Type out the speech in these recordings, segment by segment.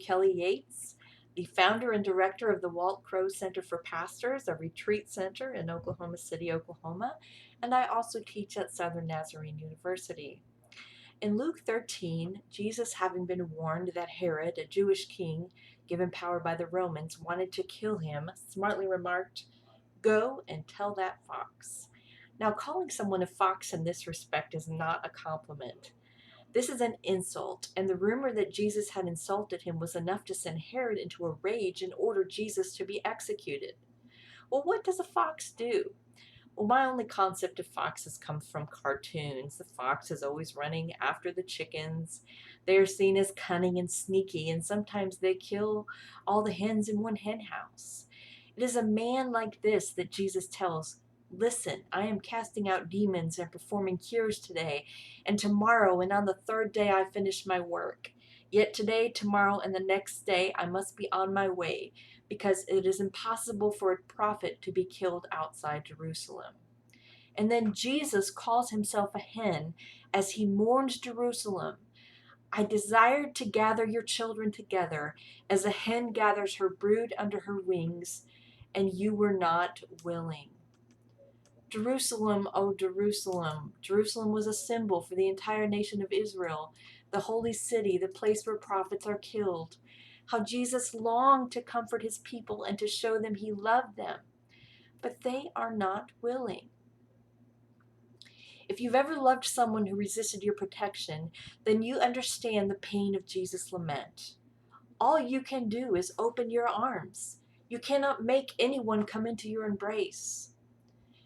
Kelly Yates, the founder and director of the Walt Crowe Center for Pastors, a retreat center in Oklahoma City, Oklahoma, and I also teach at Southern Nazarene University. In Luke 13, Jesus, having been warned that Herod, a Jewish king given power by the Romans, wanted to kill him, smartly remarked, "Go and tell that fox." Now, calling someone a fox in this respect is not a compliment. This is an insult, and the rumor that Jesus had insulted him was enough to send Herod into a rage and order Jesus to be executed. Well, what does a fox do? Well, my only concept of foxes comes from cartoons. The fox is always running after the chickens. They are seen as cunning and sneaky, and sometimes they kill all the hens in one hen house. It is a man like this that Jesus tells, "Listen, I am casting out demons and performing cures today, and tomorrow and on the third day I finish my work. Yet today, tomorrow, and the next day I must be on my way, because it is impossible for a prophet to be killed outside Jerusalem." And then Jesus calls himself a hen as he mourns Jerusalem. "I desired to gather your children together as a hen gathers her brood under her wings, and you were not willing." Jerusalem, oh Jerusalem. Jerusalem was a symbol for the entire nation of Israel, the holy city, the place where prophets are killed. How Jesus longed to comfort his people and to show them he loved them, but they are not willing. If you've ever loved someone who resisted your protection, then you understand the pain of Jesus' lament. All you can do is open your arms. You cannot make anyone come into your embrace.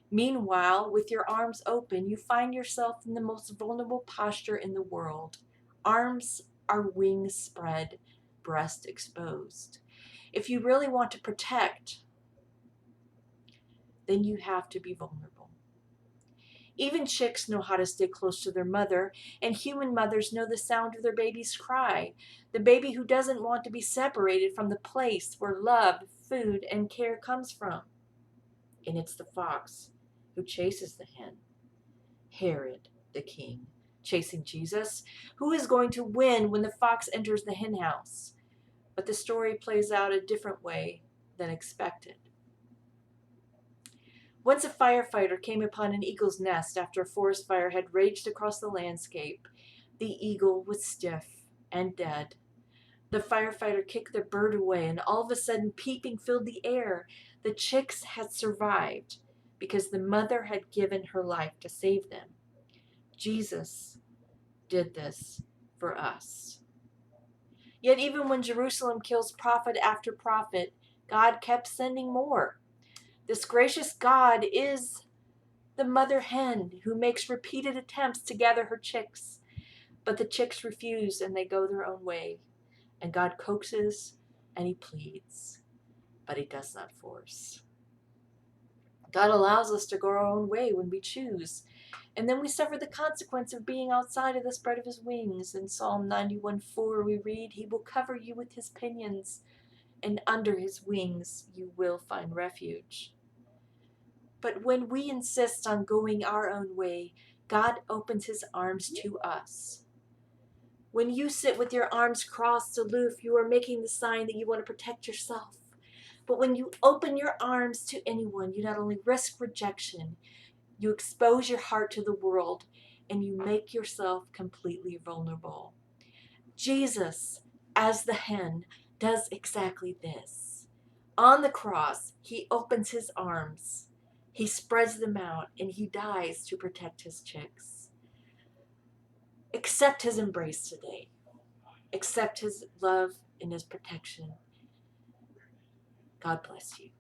Meanwhile, with your arms open, you find yourself in the most vulnerable posture in the world. Arms are wings spread, breast exposed. If you really want to protect, then you have to be vulnerable. Even chicks know how to stay close to their mother, and human mothers know the sound of their baby's cry, the baby who doesn't want to be separated from the place where love, food, and care comes from. And it's the fox who chases the hen. Herod, the king, chasing Jesus. Who is going to win when the fox enters the hen house? But the story plays out a different way than expected. Once a firefighter came upon an eagle's nest after a forest fire had raged across the landscape. The eagle was stiff and dead. The firefighter kicked the bird away, and all of a sudden peeping filled the air. The chicks had survived because the mother had given her life to save them. Jesus did this for us. Yet even when Jerusalem kills prophet after prophet, God kept sending more. This gracious God is the mother hen who makes repeated attempts to gather her chicks. But the chicks refuse and they go their own way. And God coaxes and he pleads, but he does not force. God allows us to go our own way when we choose. And then we suffer the consequence of being outside of the spread of his wings. In Psalm 91:4 we read, "He will cover you with his pinions, and under his wings you will find refuge." But when we insist on going our own way, God opens his arms to us. When you sit with your arms crossed aloof, you are making the sign that you want to protect yourself. But when you open your arms to anyone, you not only risk rejection, you expose your heart to the world, and you make yourself completely vulnerable. Jesus, as the hen, does exactly this. On the cross, he opens his arms. He spreads them out, and he dies to protect his chicks. Accept his embrace today. Accept his love and his protection. God bless you.